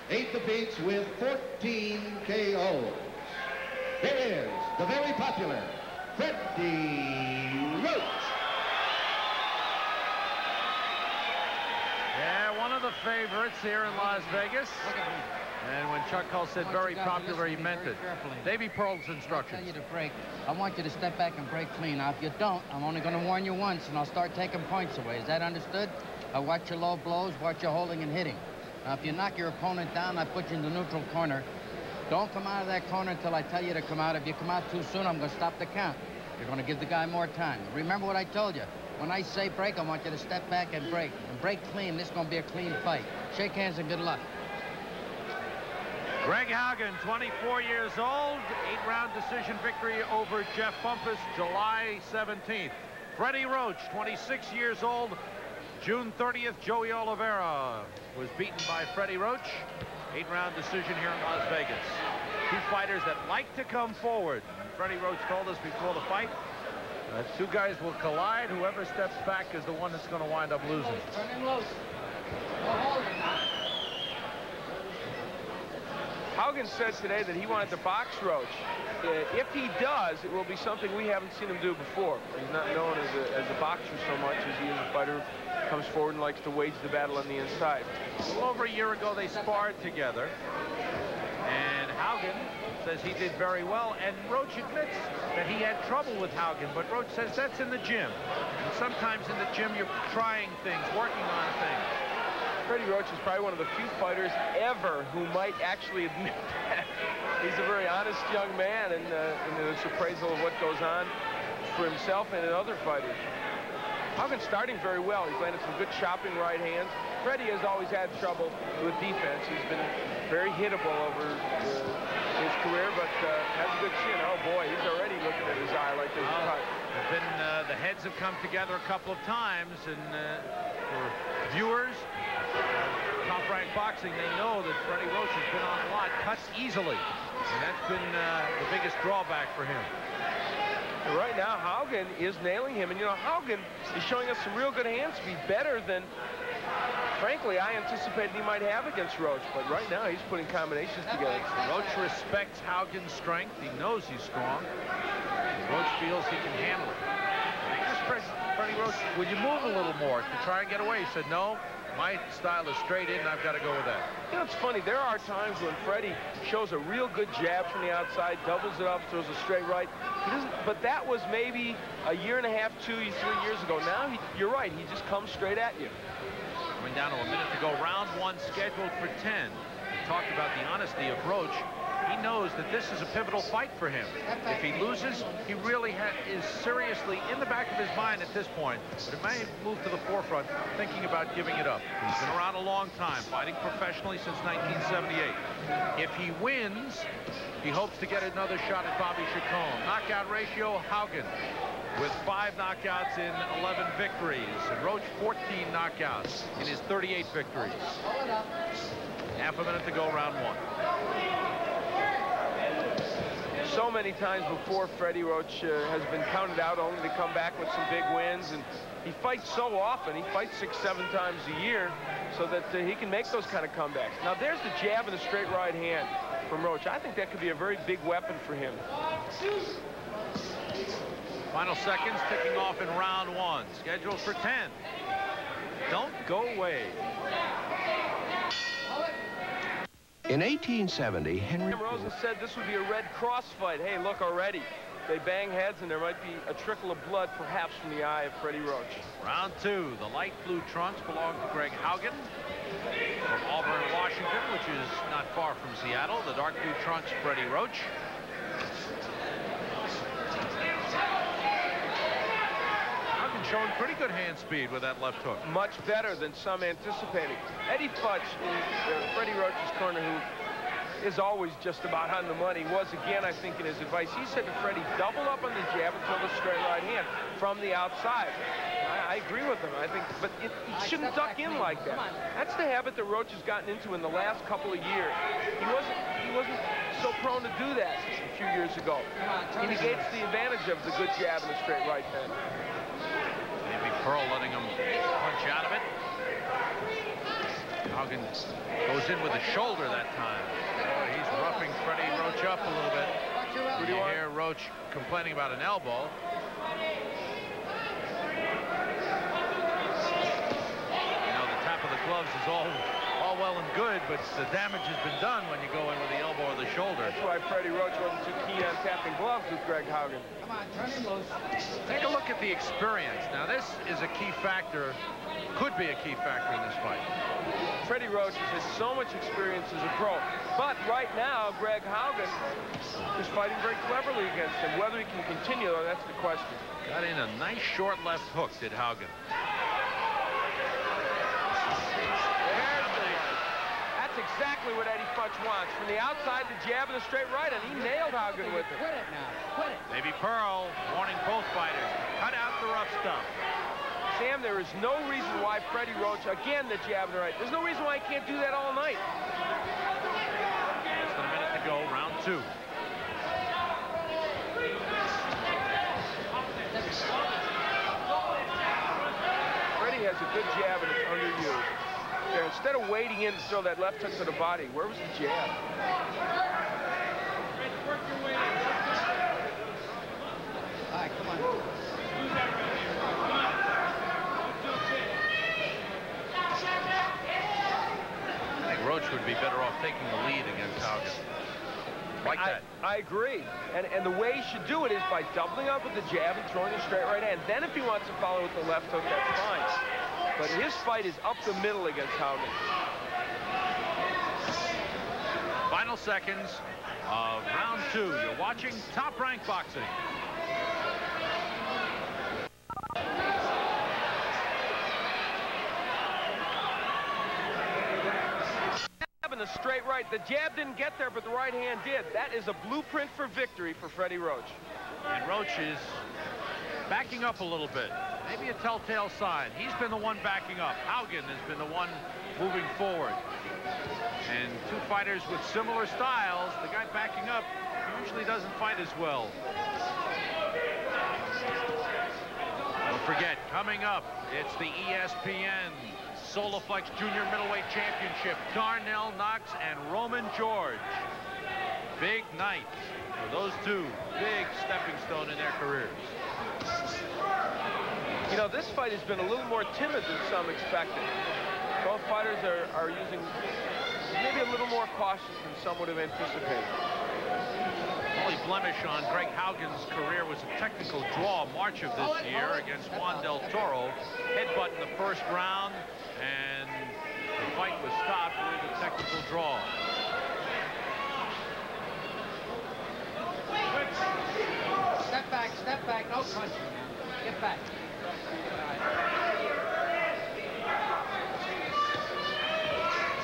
8 defeats with 14 KOs. Here is the very popular Freddie Roach. Yeah, one of the favorites here in Las Vegas. And when Chuck Hull said very popular, he meant it. Davey Pearl's instructions. I tell you to break. I want you to step back and break clean. Now, if you don't, I'm only going to warn you once, and I'll start taking points away. Is that understood? Watch your low blows, watch your holding and hitting. Now, if you knock your opponent down, I put you in the neutral corner. Don't come out of that corner until I tell you to come out. If you come out too soon, I'm going to stop the count. You're going to give the guy more time. Remember what I told you. When I say break, I want you to step back and break. And break clean. This is going to be a clean fight. Shake hands and good luck. Greg Haugen, 24 years old, 8-round decision victory over Jeff Bumpus, July 17th. Freddie Roach, 26 years old, June 30th, Joey Oliveira was beaten by Freddie Roach. 8-round decision here in Las Vegas. Two fighters that like to come forward. Freddie Roach told us before the fight, two guys will collide. Whoever steps back is the one that's going to wind up losing. Turn him loose. Haugen said today that he wanted to box Roach. If he does, it will be something we haven't seen him do before. He's not known as a boxer so much as he is a fighter who comes forward and likes to wage the battle on the inside. A little over a year ago, they sparred together. And Haugen says he did very well. And Roach admits that he had trouble with Haugen. But Roach says that's in the gym. And sometimes in the gym, you're trying things, working on things. Freddie Roach is probably one of the few fighters ever who might actually admit that. He's a very honest young man in his appraisal of what goes on for himself and in other fighters. Haugen's starting very well. He's landed some good chopping right hands. Freddie has always had trouble with defense. He's been very hittable over his career, but has a good chin. Oh boy, he's already looking at his eye like this. The heads have come together a couple of times, and for viewers, Top Rank Boxing, they know that Freddie Roach has been on a lot, cuts easily, and that's been the biggest drawback for him. And right now, Haugen is nailing him, and you know, Haugen is showing us some real good hand speed, better than, frankly, I anticipated he might have against Roach, but right now he's putting combinations together. Roach respects Haugen's strength. He knows he's strong. Roach feels he can handle it. Freddie Roach, would you move a little more to try and get away? He said, no, my style is straight in, and I've got to go with that. You know, it's funny. There are times when Freddie shows a real good jab from the outside, doubles it up, throws a straight right. He doesn't, but that was maybe a year and a half, 2, 3 years ago. Now, you're right. He just comes straight at you. Coming down to a minute to go. Round 1 scheduled for 10. We talked about the honesty of Roach. He knows that this is a pivotal fight for him. If he loses, he really is seriously in the back of his mind at this point, but it may move to the forefront, thinking about giving it up. He's been around a long time, fighting professionally since 1978. If he wins, he hopes to get another shot at Bobby Chacon. Knockout ratio, Haugen with 5 knockouts in 11 victories, and Roach 14 knockouts in his 38 victories. Half a minute to go, round 1. So many times before, Freddie Roach has been counted out only to come back with some big wins, and he fights so often. He fights 6, 7 times a year so that he can make those kind of comebacks. Now there's the jab and the straight right hand from Roach. I think that could be a very big weapon for him. Final seconds ticking off in round 1, scheduled for 10. Don't go away. In 1870, Henry Rosen said this would be a Red Cross fight. Hey, look already. They bang heads, and there might be a trickle of blood, perhaps, from the eye of Freddie Roach. Round 2. The light blue trunks belong to Greg Haugen from Auburn, Washington, which is not far from Seattle. The dark blue trunks, Freddie Roach. Showing pretty good hand speed with that left hook. Much better than some anticipating. Eddie Futch in Freddie Roach's corner, who is always just about on the money, was again, I think, in his advice. He said to Freddie, double up on the jab until the straight right hand from the outside. I agree with him. I think, but he shouldn't duck in like that. That's the habit that Roach has gotten into in the last couple of years. He wasn't so prone to do that a few years ago. He negates the advantage of the good jab and the straight right hand. Pearl letting him punch out of it. Haugen goes in with a shoulder that time. Boy, he's roughing Freddie Roach up a little bit. You hear Roach complaining about an elbow. You know, the tap of the gloves is all well and good, but the damage has been done when you go in with the elbow or the shoulder. That's why Freddie Roach wasn't too keen on tapping gloves with Greg Haugen. Come on, turn him loose. Take a look at the experience. Now, this is a key factor, could be a key factor in this fight. Freddie Roach has so much experience as a pro, but right now, Greg Haugen is fighting very cleverly against him. Whether he can continue, though, that's the question. Got in a nice short left hook, did Haugen. Exactly what Eddie Futch wants. From the outside, the jab and the straight right, and he nailed Haugen with it. Quit it now. Quit it. Maybe Pearl warning both fighters. Cut out the rough stuff. Sam, there is no reason why Freddie Roach, again, the jab and the right. There's no reason why he can't do that all night. Less than a minute to go, round 2. Freddie has a good jab and it's underused. There, instead of wading in to throw that left hook to the body, where was the jab? All right, come on. I think Roach would be better off taking the lead against Haugen. Like that. I agree. And the way he should do it is by doubling up with the jab and throwing a straight right hand. Then if he wants to follow with the left hook, that's fine. But his fight is up the middle against Haugen. Final seconds of round 2. You're watching Top Rank Boxing. Jab and the straight right. The jab didn't get there, but the right hand did. That is a blueprint for victory for Freddie Roach. And Roach is backing up a little bit. Maybe a telltale sign. He's been the one backing up. Haugen has been the one moving forward. And two fighters with similar styles, the guy backing up usually doesn't fight as well. Don't forget, coming up, it's the ESPN Soloflex Junior Middleweight Championship. Darnell Knox and Roman George. Big night for those two. Big stepping stone in their careers. You know, this fight has been a little more timid than some expected. Both fighters are using maybe a little more cautious than some would have anticipated. The only blemish on Greg Haugen's career was a technical draw March of this year against Juan Del Toro. Headbutt in the first round, and the fight was stopped with a technical draw. Step back, no punching now. Get back.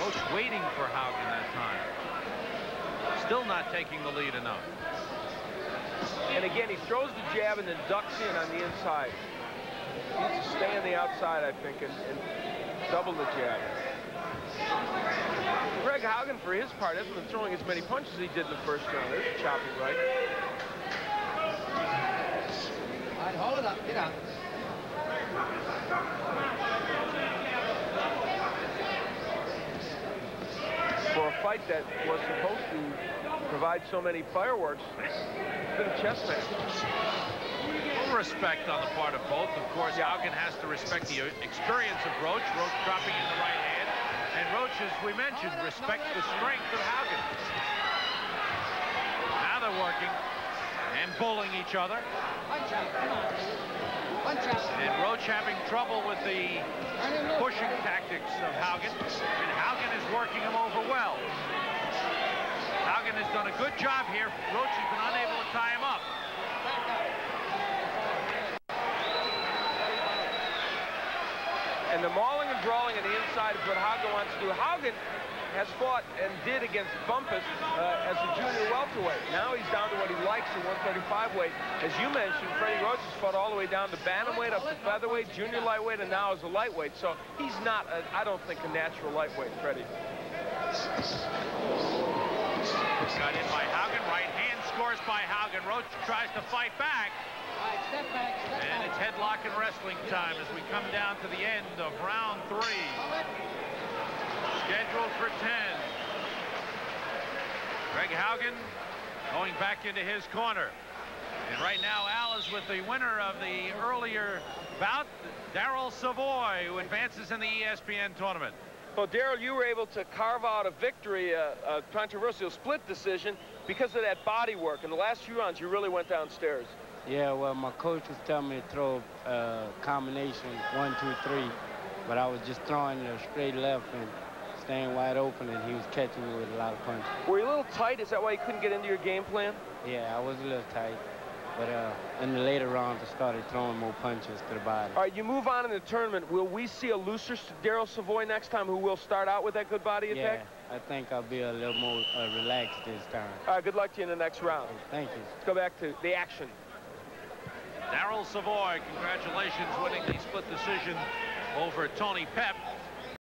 Roach waiting for Haugen that time. Still not taking the lead enough. And again, he throws the jab and then ducks in on the inside. He needs to stay on the outside, I think, and double the jab. Greg Haugen, for his part, hasn't been throwing as many punches as he did in the first round. There's a chopping right. All right, hold it up. Get out. For a fight that was supposed to provide so many fireworks, it's been a chess match. Full respect on the part of both. Of course, Haugen has to respect the experience of Roach. Roach dropping in the right hand. And Roach, as we mentioned, respects the strength of Haugen. Now they're working and bullying each other. Punch out. Come on. Punch out. And Roach having trouble with the pushing tactics of Haugen. And Haugen is working him over well. Haugen has done a good job here. Roach has been unable to tie him up. And the mauling and brawling on the inside is what Haugen wants to do. Haugen has fought and did against Bumpus as a junior welterweight. Now he's down to what he likes in 135 weight. As you mentioned, Freddie Roach has fought all the way down to bantamweight, up to featherweight, junior lightweight, and now as a lightweight. So he's not, I don't think, a natural lightweight, Freddie. Got in by Haugen. Right hand scores by Haugen. Roach tries to fight back. All right, step back. And it's headlock and wrestling time as we come down to the end of round 3. scheduled for 10. Greg Haugen going back into his corner. And right now, Al is with the winner of the earlier bout, Darryl Savoy, who advances in the ESPN tournament. Well, Darryl, you were able to carve out a victory, a controversial split decision, because of that body work. In the last few rounds, you really went downstairs. Yeah, well, my coach was telling me to throw a combination 1, 2, 3, but I was just throwing a straight left and staying wide open, and he was catching me with a lot of punches. Were you a little tight? Is that why you couldn't get into your game plan? Yeah, I was a little tight, but in the later rounds, I started throwing more punches to the body. All right, you move on in the tournament. Will we see a looser Darryl Savoy next time, who will start out with that good body attack? Yeah, I think I'll be a little more relaxed this time. All right, good luck to you in the next round. Thank you. Let's go back to the action. Darryl Savoy, congratulations, winning the split decision over Tony Pep.